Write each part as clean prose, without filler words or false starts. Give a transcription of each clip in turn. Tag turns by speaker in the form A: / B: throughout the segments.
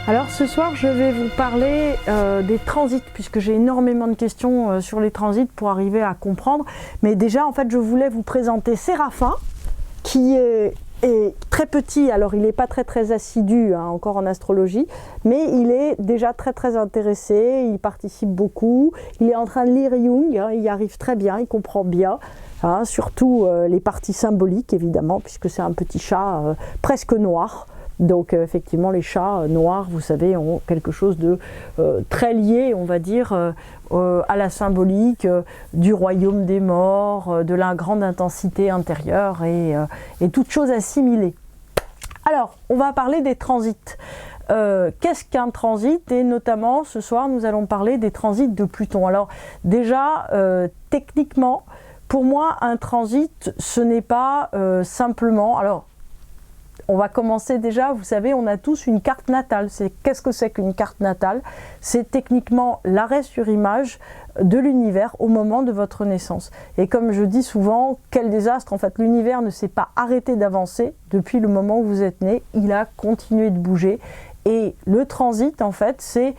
A: Alors ce soir je vais vous parler des transits puisque j'ai énormément de questions sur les transits pour arriver à comprendre. Mais déjà en fait je voulais vous présenter Séraphin qui est très petit. Alors il n'est pas très assidu encore en astrologie, mais il est déjà très intéressé, il participe beaucoup, il est en train de lire Jung, il y arrive très bien, il comprend bien. Surtout les parties symboliques évidemment puisque c'est un petit chat presque noir. Donc effectivement les chats noirs, vous savez, ont quelque chose de très lié, on va dire, à la symbolique du royaume des morts, de la grande intensité intérieure et toutes choses assimilées. Alors, on va parler des transits. Qu'est-ce qu'un transit? Et notamment, ce soir, nous allons parler des transits de Pluton. Alors déjà, techniquement, pour moi, un transit, ce n'est pas simplement... Alors, on va commencer déjà, vous savez, on a tous une carte natale. Qu'est-ce que c'est qu'une carte natale? C'est techniquement l'arrêt sur image de l'univers au moment de votre naissance. Et comme je dis souvent, quel désastre, en fait, l'univers ne s'est pas arrêté d'avancer depuis le moment où vous êtes né, il a continué de bouger. Et le transit, en fait, c'est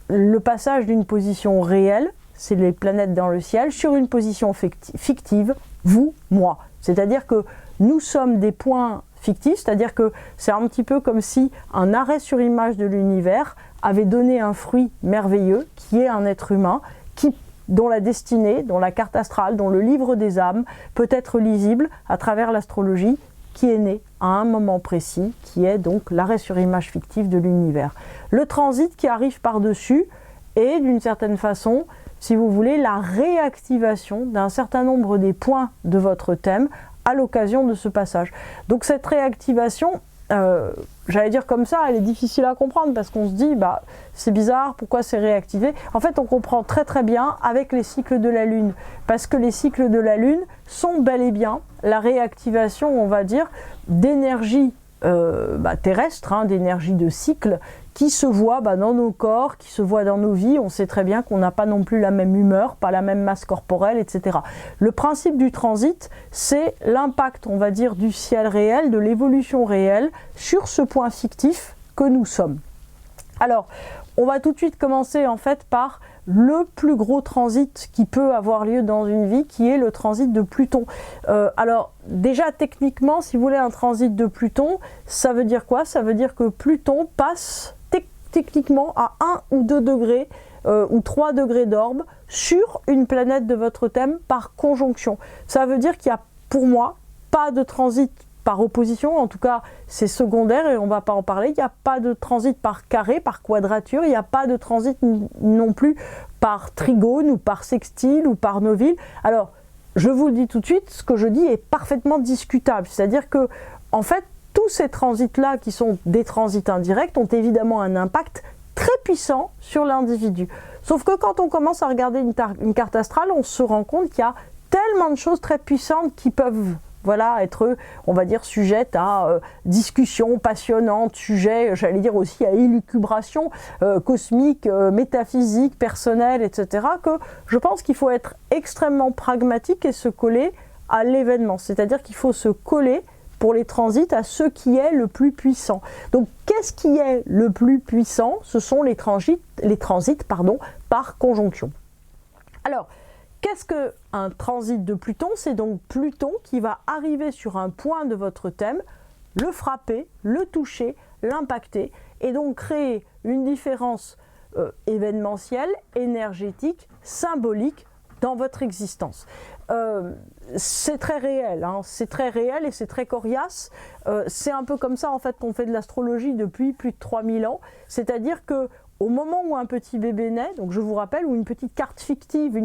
A: le passage d'une position réelle, c'est les planètes dans le ciel, sur une position fictive, vous, moi. C'est-à-dire que nous sommes des points fictif, c'est-à-dire que c'est un petit peu comme si un arrêt sur image de l'univers avait donné un fruit merveilleux qui est un être humain dont la destinée, dont la carte astrale, dont le livre des âmes peut être lisible à travers l'astrologie, qui est né à un moment précis, qui est donc l'arrêt sur image fictive de l'univers. Le transit qui arrive par-dessus est d'une certaine façon, si vous voulez, la réactivation d'un certain nombre des points de votre thème à l'occasion de ce passage. Donc cette réactivation, j'allais dire comme ça, elle est difficile à comprendre parce qu'on se dit, bah c'est bizarre, pourquoi c'est réactivé? En fait, on comprend très bien avec les cycles de la Lune, parce que les cycles de la Lune sont bel et bien la réactivation, on va dire, d'énergie terrestre, d'énergie de cycle, qui se voit dans nos corps, qui se voit dans nos vies. On sait très bien qu'on n'a pas non plus la même humeur, pas la même masse corporelle, etc. Le principe du transit, c'est l'impact, on va dire, du ciel réel, de l'évolution réelle, sur ce point fictif que nous sommes. Alors, on va tout de suite commencer en fait par le plus gros transit qui peut avoir lieu dans une vie, qui est le transit de Pluton. Alors déjà techniquement, si vous voulez, un transit de Pluton, ça veut dire quoi? Ça veut dire que Pluton passe techniquement à 1 ou 2 degrés ou 3 degrés d'orbe sur une planète de votre thème par conjonction. Ça veut dire qu'il n'y a pour moi pas de transit par opposition, en tout cas c'est secondaire et on ne va pas en parler. Il n'y a pas de transit par carré, par quadrature, il n'y a pas de transit non plus par trigone ou par sextile ou par noville. Alors je vous le dis tout de suite, ce que je dis est parfaitement discutable, c'est-à-dire que en fait tous ces transits-là qui sont des transits indirects ont évidemment un impact très puissant sur l'individu. Sauf que quand on commence à regarder une carte astrale, on se rend compte qu'il y a tellement de choses très puissantes qui peuvent être, on va dire, sujettes à discussions passionnantes, sujets, j'allais dire aussi à élucubration cosmique, métaphysique, personnelle, etc. que je pense qu'il faut être extrêmement pragmatique et se coller à l'événement. C'est-à-dire qu'il faut se coller pour les transits à ce qui est le plus puissant. Donc qu'est-ce qui est le plus puissant? Ce sont les transits par conjonction. Alors, qu'est-ce qu'un transit de Pluton? C'est donc Pluton qui va arriver sur un point de votre thème, le frapper, le toucher, l'impacter, et donc créer une différence événementielle, énergétique, symbolique dans votre existence. C'est très réel, c'est très réel et c'est très coriace. C'est un peu comme ça en fait qu'on fait de l'astrologie depuis plus de 3000 ans, c'est-à-dire que au moment où un petit bébé naît, donc je vous rappelle, où une petite carte fictive,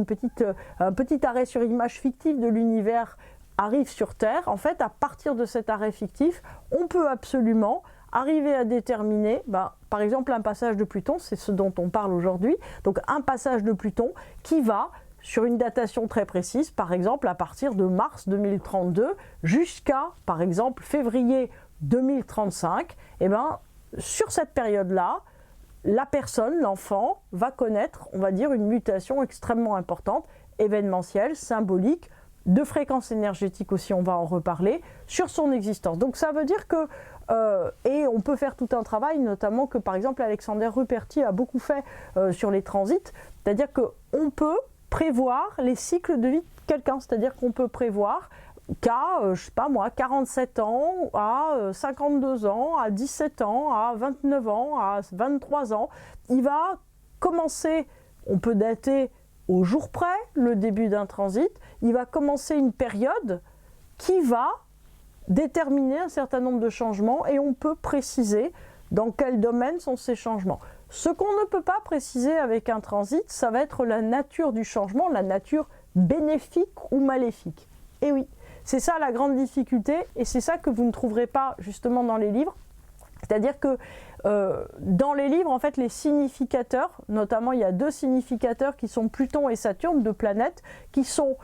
A: un petit arrêt sur image fictive de l'univers arrive sur Terre, en fait, à partir de cet arrêt fictif, on peut absolument arriver à déterminer, par exemple, un passage de Pluton, c'est ce dont on parle aujourd'hui, donc un passage de Pluton qui va, sur une datation très précise, par exemple, à partir de mars 2032 jusqu'à, par exemple, février 2035, sur cette période-là, la personne, l'enfant, va connaître, on va dire, une mutation extrêmement importante, événementielle, symbolique, de fréquence énergétique aussi, on va en reparler, sur son existence. Donc ça veut dire que Et on peut faire tout un travail, notamment que par exemple Alexander Ruperti a beaucoup fait sur les transits, c'est-à-dire qu'on peut prévoir les cycles de vie de quelqu'un, c'est-à-dire qu'on peut prévoir qu'à, je sais pas moi, 47 ans, à 52 ans, à 17 ans, à 29 ans, à 23 ans, il va commencer, on peut dater au jour près le début d'un transit, il va commencer une période qui va déterminer un certain nombre de changements et on peut préciser dans quel domaine sont ces changements. Ce qu'on ne peut pas préciser avec un transit, ça va être la nature du changement, la nature bénéfique ou maléfique. Et oui, c'est ça la grande difficulté et c'est ça que vous ne trouverez pas justement dans les livres. C'est-à-dire que dans les livres, en fait, les significateurs, notamment il y a 2 significateurs qui sont Pluton et Saturne, 2 planètes, qui sont,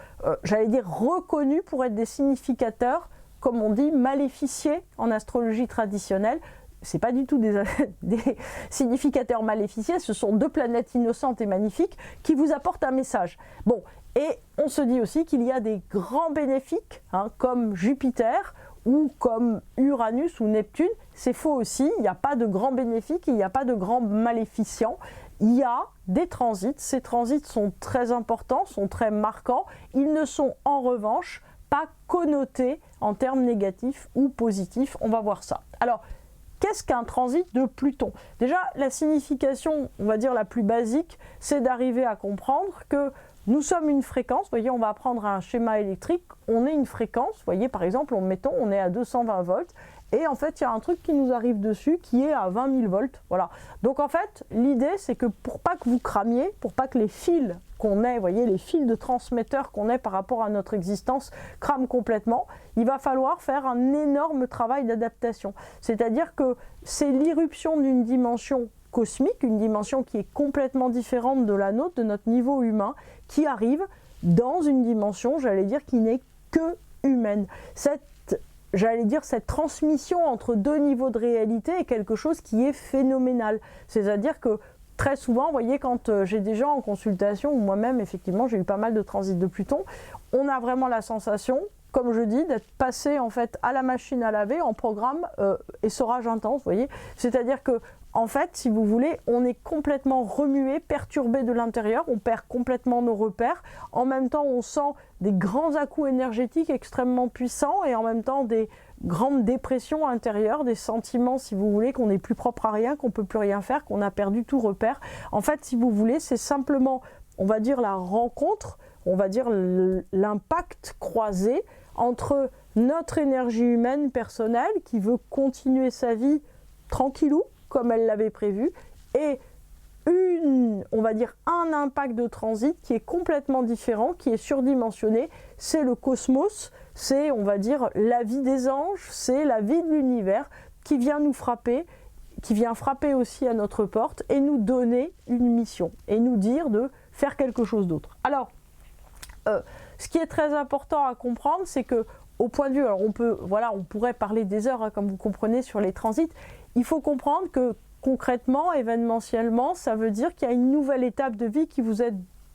A: j'allais dire, reconnus pour être des significateurs, comme on dit, maléficiés en astrologie traditionnelle. C'est pas du tout des significateurs maléficiés, ce sont 2 planètes innocentes et magnifiques qui vous apportent un message. Bon, et on se dit aussi qu'il y a des grands bénéfiques, hein, comme Jupiter, ou comme Uranus ou Neptune. C'est faux aussi, il n'y a pas de grands bénéfiques, il n'y a pas de grands maléficients. Il y a des transits, ces transits sont très importants, sont très marquants. Ils ne sont en revanche pas connotés en termes négatifs ou positifs. On va voir ça. Alors, qu'est-ce qu'un transit de Pluton? Déjà, la signification, on va dire la plus basique, c'est d'arriver à comprendre que nous sommes une fréquence. Vous voyez, on va prendre un schéma électrique, on est une fréquence. Vous voyez, par exemple, on est à 220 volts. Et en fait, il y a un truc qui nous arrive dessus qui est à 20 000 volts. Voilà. Donc en fait, l'idée, c'est que pour pas que vous cramiez, pour pas que les fils qu'on ait, vous voyez, les fils de transmetteurs qu'on ait par rapport à notre existence crament complètement, il va falloir faire un énorme travail d'adaptation. C'est-à-dire que c'est l'irruption d'une dimension cosmique, une dimension qui est complètement différente de la nôtre, de notre niveau humain, qui arrive dans une dimension, j'allais dire, qui n'est que humaine. Cette transmission entre 2 niveaux de réalité est quelque chose qui est phénoménal. C'est-à-dire que très souvent, vous voyez, quand j'ai des gens en consultation, ou moi-même, effectivement, j'ai eu pas mal de transits de Pluton, on a vraiment la sensation, comme je dis, d'être passé en fait à la machine à laver en programme essorage intense, vous voyez. C'est-à-dire que en fait, si vous voulez, on est complètement remué, perturbé de l'intérieur, on perd complètement nos repères. En même temps, on sent des grands à-coups énergétiques extrêmement puissants et en même temps des grandes dépressions intérieures, des sentiments, si vous voulez, qu'on n'est plus propre à rien, qu'on ne peut plus rien faire, qu'on a perdu tout repère. En fait, si vous voulez, c'est simplement, on va dire, la rencontre, on va dire l'impact croisé entre notre énergie humaine personnelle qui veut continuer sa vie tranquillou, comme elle l'avait prévu, et on va dire un impact de transit qui est complètement différent, qui est surdimensionné, c'est le cosmos, c'est, on va dire, la vie des anges, c'est la vie de l'univers qui vient nous frapper, qui vient frapper aussi à notre porte et nous donner une mission, et nous dire de faire quelque chose d'autre. Alors, ce qui est très important à comprendre, c'est que au point de vue, alors on pourrait parler des heures, hein, comme vous comprenez, sur les transits. Il faut comprendre que concrètement, événementiellement, ça veut dire qu'il y a une nouvelle étape de vie qui vous est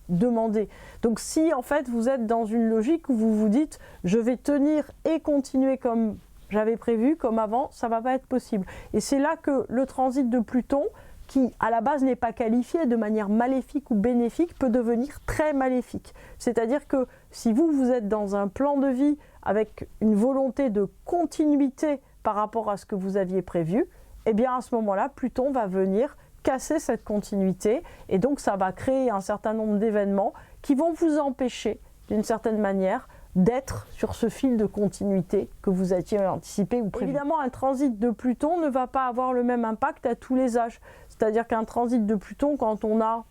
A: demandée. Donc si en fait vous êtes dans une logique où vous vous dites je vais tenir et continuer comme j'avais prévu, comme avant, ça ne va pas être possible. Et c'est là que le transit de Pluton, qui à la base n'est pas qualifié de manière maléfique ou bénéfique, peut devenir très maléfique. C'est-à-dire que si vous êtes dans un plan de vie avec une volonté de continuité par rapport à ce que vous aviez prévu, eh bien à ce moment-là, Pluton va venir casser cette continuité et donc ça va créer un certain nombre d'événements qui vont vous empêcher, d'une certaine manière, d'être sur ce fil de continuité que vous aviez anticipé ou prévu. Évidemment, un transit de Pluton ne va pas avoir le même impact à tous les âges. C'est-à-dire qu'un transit de Pluton, quand on a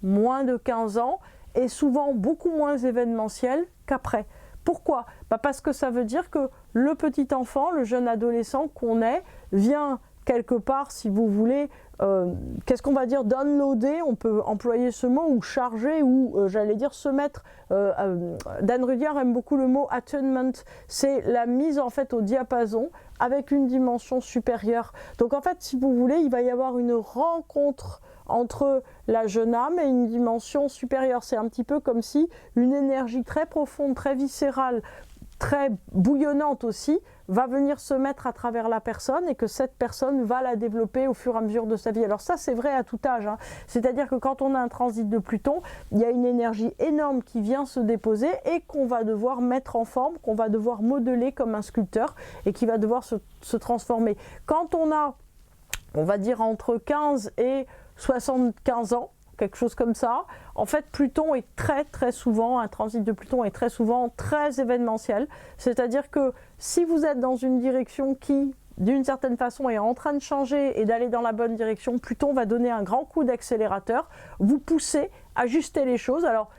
A: moins de 15 ans, est souvent beaucoup moins événementiel qu'après. Pourquoi? Parce que ça veut dire que le petit enfant, le jeune adolescent qu'on est, vient quelque part, si vous voulez, qu'est-ce qu'on va dire, downloader, on peut employer ce mot, ou charger, ou j'allais dire se mettre, Dan Rudier aime beaucoup le mot attunement, c'est la mise en fait au diapason avec une dimension supérieure. Donc en fait, si vous voulez, il va y avoir une rencontre entre la jeune âme et une dimension supérieure. C'est un petit peu comme si une énergie très profonde, très viscérale, très bouillonnante aussi, va venir se mettre à travers la personne et que cette personne va la développer au fur et à mesure de sa vie. Alors ça, c'est vrai à tout âge, hein. C'est-à-dire que quand on a un transit de Pluton, il y a une énergie énorme qui vient se déposer et qu'on va devoir mettre en forme, qu'on va devoir modeler comme un sculpteur et qui va devoir se transformer. Quand on a, on va dire, entre 15 et 75 ans, quelque chose comme ça, en fait Pluton est très souvent, un transit de Pluton est très souvent très événementiel, c'est-à-dire que si vous êtes dans une direction qui d'une certaine façon est en train de changer et d'aller dans la bonne direction, Pluton va donner un grand coup d'accélérateur, vous pousser, ajuster les choses. Alors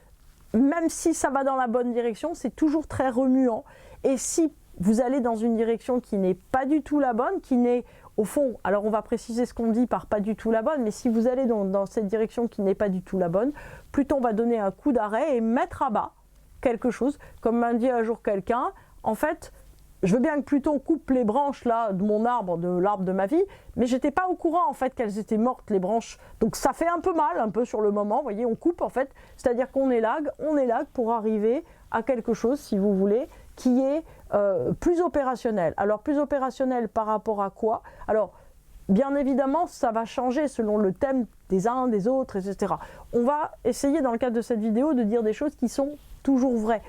A: même si ça va dans la bonne direction, c'est toujours très remuant, et si vous allez dans une direction qui n'est pas du tout la bonne, qui n'est au fond, alors on va préciser ce qu'on dit par pas du tout la bonne, mais si vous allez dans cette direction qui n'est pas du tout la bonne, Pluton va donner un coup d'arrêt et mettre à bas quelque chose, comme m'a dit un jour quelqu'un, en fait, je veux bien que Pluton coupe les branches là de mon arbre, de l'arbre de ma vie, mais j'étais pas au courant en fait qu'elles étaient mortes les branches, donc ça fait un peu mal, un peu sur le moment, vous voyez, on coupe en fait, c'est-à-dire qu'on élague pour arriver à quelque chose, si vous voulez, qui est plus opérationnel. Alors plus opérationnel par rapport à quoi? Alors bien évidemment ça va changer selon le thème des uns, des autres, etc. On va essayer dans le cadre de cette vidéo de dire des choses qui sont toujours vraies.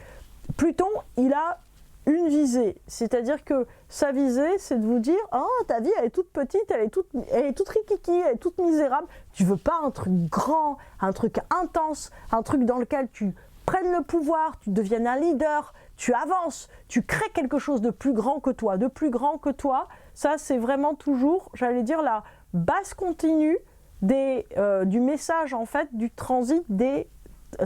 A: Pluton, il a une visée, c'est-à-dire que sa visée, c'est de vous dire « Ah, ta vie, elle est toute petite, elle est toute rikiki, elle est toute misérable. Tu veux pas un truc grand, un truc intense, un truc dans lequel tu prennes le pouvoir, tu deviennes un leader, tu avances, tu crées quelque chose de plus grand que toi, Ça, c'est vraiment toujours, j'allais dire, la base continue du message, en fait, du transit des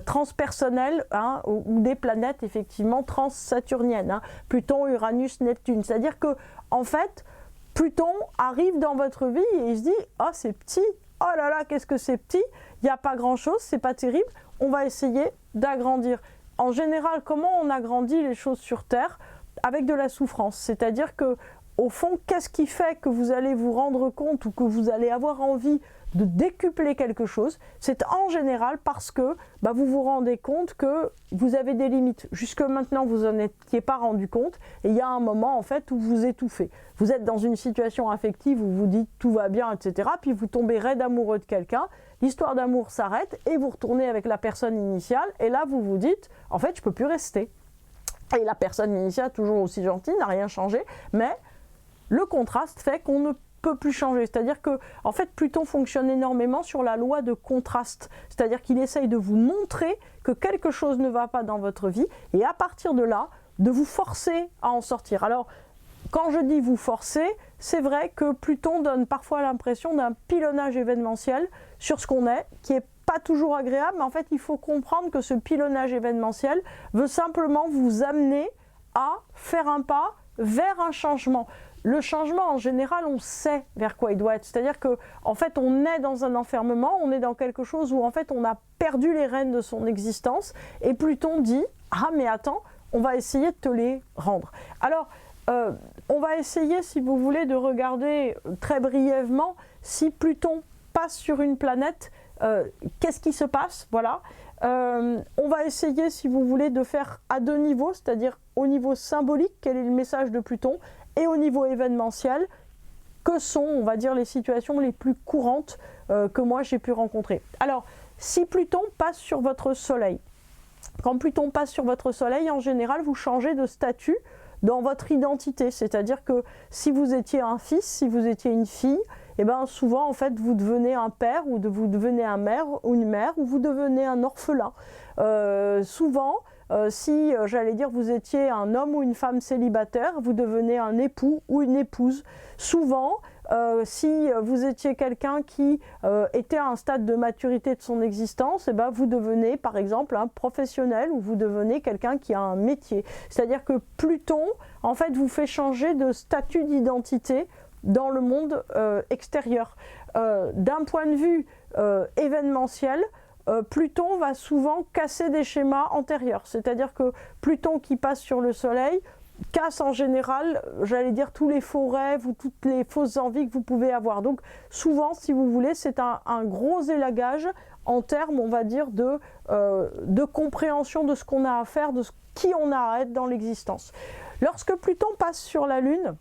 A: transpersonnels, hein, ou des planètes effectivement transsaturniennes, hein, Pluton, Uranus, Neptune. C'est-à-dire que en fait, Pluton arrive dans votre vie et il se dit « Oh, c'est petit, oh là là, qu'est-ce que c'est petit, il n'y a pas grand-chose, c'est pas terrible, on va essayer d'agrandir. » En général, comment on agrandit les choses sur Terre? Avec de la souffrance. C'est-à-dire que au fond, qu'est-ce qui fait que vous allez vous rendre compte ou que vous allez avoir envie de décupler quelque chose? C'est en général parce que vous vous rendez compte que vous avez des limites. Jusque maintenant, vous n'en étiez pas rendu compte et il y a un moment en fait où vous étouffez. Vous êtes dans une situation affective où vous dites tout va bien, etc. Puis vous tombez raide amoureux de quelqu'un, l'histoire d'amour s'arrête et vous retournez avec la personne initiale et là vous vous dites en fait je peux plus rester. Et la personne initiale, toujours aussi gentille, n'a rien changé, mais le contraste fait qu'on ne peut plus changer. C'est-à-dire que, en fait, Pluton fonctionne énormément sur la loi de contraste. C'est-à-dire qu'il essaye de vous montrer que quelque chose ne va pas dans votre vie et à partir de là, de vous forcer à en sortir. Alors, quand je dis vous forcer, c'est vrai que Pluton donne parfois l'impression d'un pilonnage événementiel sur ce qu'on est, qui est pas toujours agréable, mais en fait, il faut comprendre que ce pilonnage événementiel veut simplement vous amener à faire un pas vers un changement. Le changement, en général, on sait vers quoi il doit être. C'est-à-dire que, en fait, on est dans un enfermement, on est dans quelque chose où, en fait, on a perdu les rênes de son existence. Et Pluton dit, ah, mais attends, on va essayer de te les rendre. Alors, on va essayer, si vous voulez, de regarder très brièvement si Pluton passe sur une planète, qu'est-ce qui se passe, voilà. On va essayer, si vous voulez, de faire à deux niveaux, c'est-à-dire au niveau symbolique, quel est le message de Pluton, et au niveau événementiel, que sont, on va dire, les situations les plus courantes que moi j'ai pu rencontrer. Alors, si Pluton passe sur votre soleil, quand Pluton passe sur votre soleil, en général, vous changez de statut dans votre identité, c'est-à-dire que si vous étiez un fils, si vous étiez une fille, et bien souvent en fait vous devenez un père ou vous devenez un mère ou une mère ou vous devenez un orphelin. Souvent, si j'allais dire vous étiez un homme ou une femme célibataire, vous devenez un époux ou une épouse. Souvent, si vous étiez quelqu'un qui était à un stade de maturité de son existence, et ben vous devenez par exemple un professionnel ou vous devenez quelqu'un qui a un métier. C'est-à-dire que Pluton, en fait, vous fait changer de statut d'identité dans le monde extérieur. D'un point de vue événementiel, Pluton va souvent casser des schémas antérieurs. C'est-à-dire que Pluton qui passe sur le Soleil casse en général, j'allais dire, tous les faux rêves ou toutes les fausses envies que vous pouvez avoir. Donc souvent, si vous voulez, c'est un gros élagage en termes, on va dire, de compréhension de ce qu'on a à faire, de qui on a à être dans l'existence. Lorsque Pluton passe sur la Lune,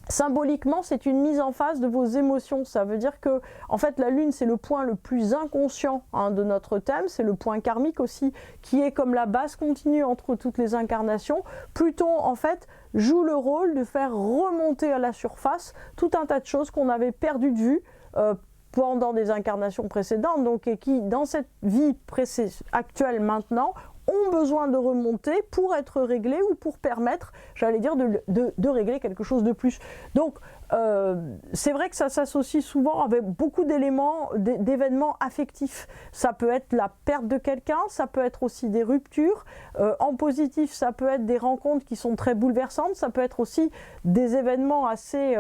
A: symboliquement, c'est une mise en phase de vos émotions. Ça veut dire que, en fait, la Lune, c'est le point le plus inconscient de notre thème. C'est le point karmique aussi, qui est comme la base continue entre toutes les incarnations. Pluton, en fait, joue le rôle de faire remonter à la surface tout un tas de choses qu'on avait perdues de vue pendant des incarnations précédentes, donc, et qui, dans cette vie actuelle maintenant, ont besoin de remonter pour être réglés ou pour permettre, j'allais dire, de régler quelque chose de plus. Donc, c'est vrai que ça s'associe souvent avec beaucoup d'éléments, d'événements affectifs. Ça peut être la perte de quelqu'un, ça peut être aussi des ruptures. En positif, ça peut être des rencontres qui sont très bouleversantes, ça peut être aussi des événements assez...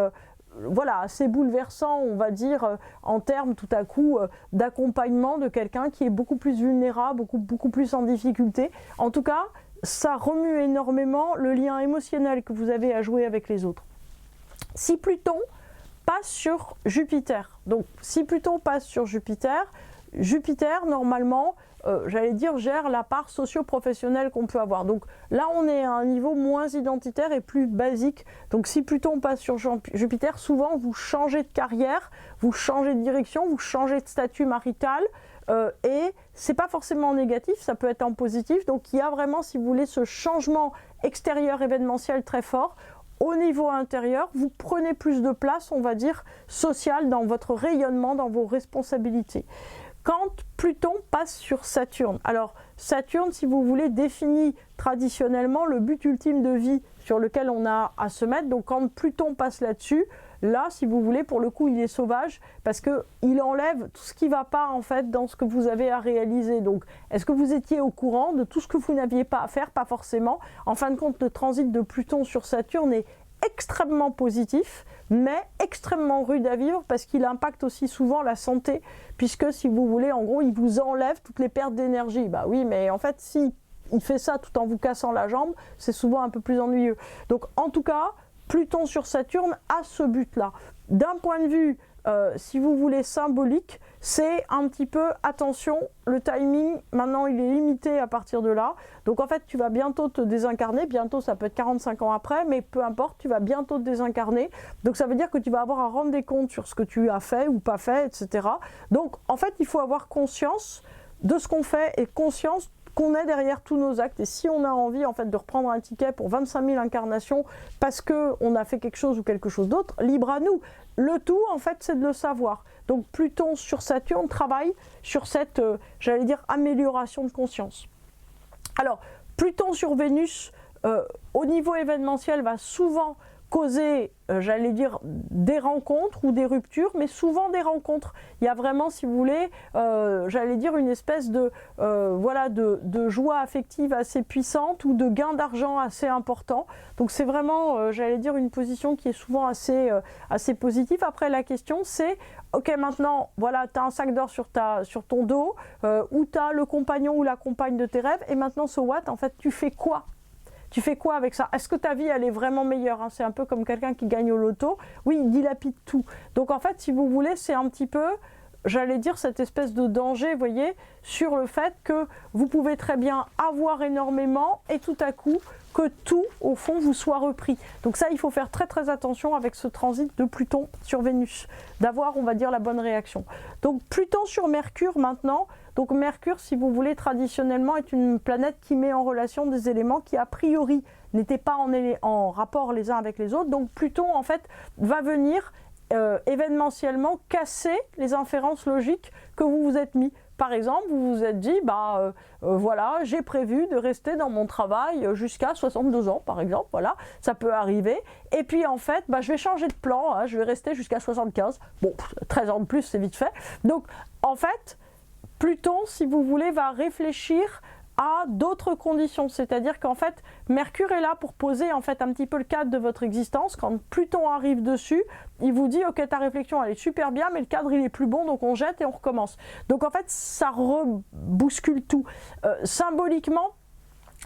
A: assez bouleversant, on va dire, en termes tout à coup d'accompagnement de quelqu'un qui est beaucoup plus vulnérable, beaucoup plus en difficulté. En tout cas, ça remue énormément le lien émotionnel que vous avez à jouer avec les autres. Si Pluton passe sur Jupiter, donc si Pluton passe sur Jupiter, normalement, j'allais dire, gère la part socio-professionnelle qu'on peut avoir. Donc là, on est à un niveau moins identitaire et plus basique. Donc si Pluton passe sur Jupiter, souvent, vous changez de carrière, vous changez de direction, vous changez de statut marital. Et c'est pas forcément négatif, ça peut être en positif. Donc il y a vraiment, si vous voulez, ce changement extérieur événementiel très fort. Au niveau intérieur, vous prenez plus de place, on va dire, sociale dans votre rayonnement, dans vos responsabilités. Quand Pluton passe sur Saturne, alors Saturne, si vous voulez, définit traditionnellement le but ultime de vie sur lequel on a à se mettre. Donc quand Pluton passe là-dessus, là, si vous voulez, pour le coup, il est sauvage parce qu'il enlève tout ce qui ne va pas en fait dans ce que vous avez à réaliser. Donc, est-ce que vous étiez au courant de tout ce que vous n'aviez pas à faire? Pas forcément. En fin de compte, le transit de Pluton sur Saturne est extrêmement positif, mais extrêmement rude à vivre parce qu'il impacte aussi souvent la santé, puisque si vous voulez, en gros, il vous enlève toutes les pertes d'énergie. Bah oui, mais en fait, si il fait ça tout en vous cassant la jambe, c'est souvent un peu plus ennuyeux. Donc, en tout cas, Pluton sur Saturne a ce but-là. D'un point de vue, si vous voulez, symbolique, c'est un petit peu, attention, le timing, maintenant il est limité à partir de là. Donc en fait, tu vas bientôt te désincarner, bientôt ça peut être 45 ans après, mais peu importe, tu vas bientôt te désincarner. Donc ça veut dire que tu vas avoir à rendre des comptes sur ce que tu as fait ou pas fait, etc. Donc en fait, il faut avoir conscience de ce qu'on fait et conscience qu'on est derrière tous nos actes. Et si on a envie en fait de reprendre un ticket pour 25 000 incarnations parce qu'on a fait quelque chose ou quelque chose d'autre, libre à nous. Le tout en fait c'est de le savoir. Donc Pluton sur Saturne travaille sur cette, j'allais dire, amélioration de conscience. Alors Pluton sur Vénus, au niveau événementiel, va souvent causer, j'allais dire, des rencontres ou des ruptures, mais souvent des rencontres. Il y a vraiment, si vous voulez, j'allais dire, une espèce de, de joie affective assez puissante ou de gain d'argent assez important. Donc c'est vraiment, j'allais dire, une position qui est souvent assez positive. Après, la question, c'est, ok, maintenant, voilà, tu as un sac d'or sur ton dos, ou tu as le compagnon ou la compagne de tes rêves, et maintenant, so what, en fait, tu fais quoi? Tu fais quoi avec ça? Est-ce que ta vie, elle est vraiment meilleure, hein? C'est un peu comme quelqu'un qui gagne au loto. Oui, il dilapide tout. Donc en fait, si vous voulez, c'est un petit peu, j'allais dire, cette espèce de danger, vous voyez, sur le fait que vous pouvez très bien avoir énormément et tout à coup, que tout, au fond, vous soit repris. Donc ça, il faut faire très très attention avec ce transit de Pluton sur Vénus, d'avoir, on va dire, la bonne réaction. Donc Pluton sur Mercure maintenant. Donc Mercure, si vous voulez, traditionnellement, est une planète qui met en relation des éléments qui, a priori, n'étaient pas en rapport les uns avec les autres. Donc Pluton, en fait, va venir événementiellement casser les inférences logiques que vous vous êtes mis. Par exemple, vous vous êtes dit, voilà, j'ai prévu de rester dans mon travail jusqu'à 62 ans, par exemple, voilà, ça peut arriver. Et puis en fait, je vais changer de plan, hein, je vais rester jusqu'à 75. Bon, 13 ans de plus, c'est vite fait. Donc, en fait, Pluton, si vous voulez, va réfléchir à d'autres conditions, c'est-à-dire qu'en fait, Mercure est là pour poser en fait un petit peu le cadre de votre existence. Quand Pluton arrive dessus, il vous dit, ok, ta réflexion, elle est super bien, mais le cadre, il est plus bon, donc on jette et on recommence. Donc en fait, ça rebouscule tout. Symboliquement,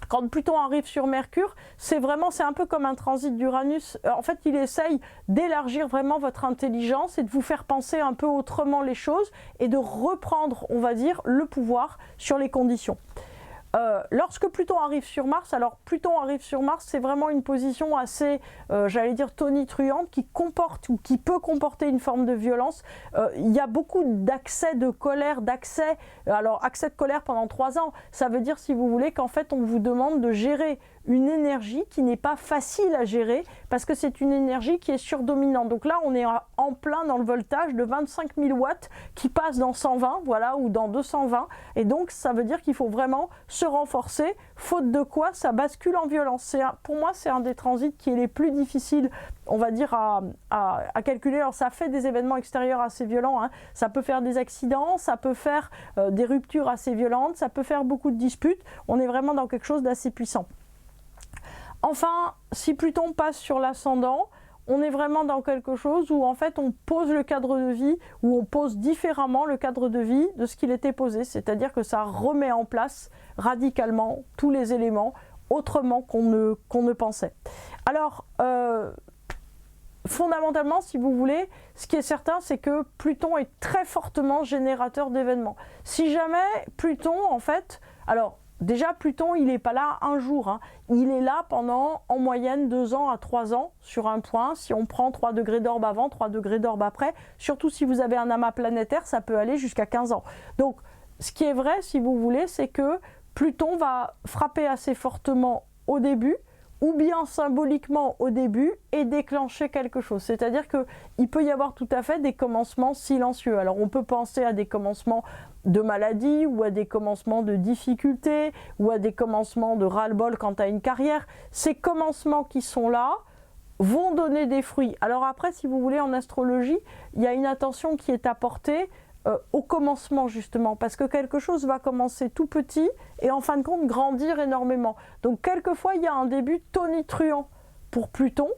A: Quand Pluton arrive sur Mercure, c'est un peu comme un transit d'Uranus. En fait, il essaye d'élargir vraiment votre intelligence et de vous faire penser un peu autrement les choses et de reprendre, on va dire, le pouvoir sur les conditions. Lorsque Pluton arrive sur Mars, alors Pluton arrive sur Mars, c'est vraiment une position assez, j'allais dire, tonitruante, qui comporte ou qui peut comporter une forme de violence. Il y a beaucoup d'accès de colère, alors accès de colère pendant 3 ans, ça veut dire, si vous voulez, qu'en fait on vous demande de gérer une énergie qui n'est pas facile à gérer parce que c'est une énergie qui est surdominante. Donc là, on est en plein dans le voltage de 25 000 watts qui passe dans 120, voilà, ou dans 220. Et donc, ça veut dire qu'il faut vraiment se renforcer, faute de quoi ça bascule en violence. Pour moi, c'est un des transits qui est les plus difficiles, on va dire, à calculer. Alors, ça fait des événements extérieurs assez violents, hein. Ça peut faire des accidents, ça peut faire des ruptures assez violentes, ça peut faire beaucoup de disputes. On est vraiment dans quelque chose d'assez puissant. Enfin, si Pluton passe sur l'ascendant, on est vraiment dans quelque chose où en fait on pose le cadre de vie, où on pose différemment le cadre de vie de ce qu'il était posé. C'est-à-dire que ça remet en place radicalement tous les éléments autrement qu'on ne pensait. Alors, fondamentalement, si vous voulez, ce qui est certain, c'est que Pluton est très fortement générateur d'événements. Si jamais Pluton, en fait, alors déjà Pluton, il n'est pas là un jour, hein. Il est là pendant en moyenne 2 ans à 3 ans sur un point. Si on prend 3 degrés d'orbe avant, 3 degrés d'orbe après, surtout si vous avez un amas planétaire, ça peut aller jusqu'à 15 ans. Donc, ce qui est vrai, si vous voulez, c'est que Pluton va frapper assez fortement au début, ou bien symboliquement au début, et déclencher quelque chose. C'est-à-dire qu'il peut y avoir tout à fait des commencements silencieux. Alors on peut penser à des commencements de maladie, ou à des commencements de difficultés, ou à des commencements de ras-le-bol quant à une carrière. Ces commencements qui sont là vont donner des fruits. Alors après, si vous voulez, en astrologie, il y a une attention qui est apportée au commencement, justement, parce que quelque chose va commencer tout petit et en fin de compte grandir énormément. Donc quelquefois il y a un début tonitruant pour Pluton,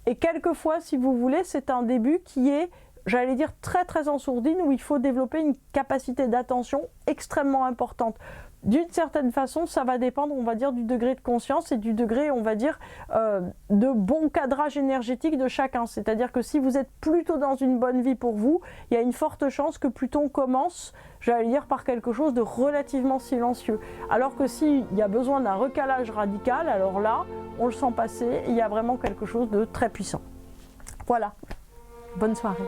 A: et quelquefois, si vous voulez, c'est un début qui est, j'allais dire, très très en sourdine, où il faut développer une capacité d'attention extrêmement importante. D'une certaine façon, ça va dépendre, on va dire, du degré de conscience et du degré, on va dire, de bon cadrage énergétique de chacun. C'est-à-dire que si vous êtes plutôt dans une bonne vie pour vous, il y a une forte chance que Pluton commence, j'allais dire, par quelque chose de relativement silencieux. Alors que s'il y a besoin d'un recalage radical, alors là, on le sent passer, et il y a vraiment quelque chose de très puissant. Voilà. Bonne soirée.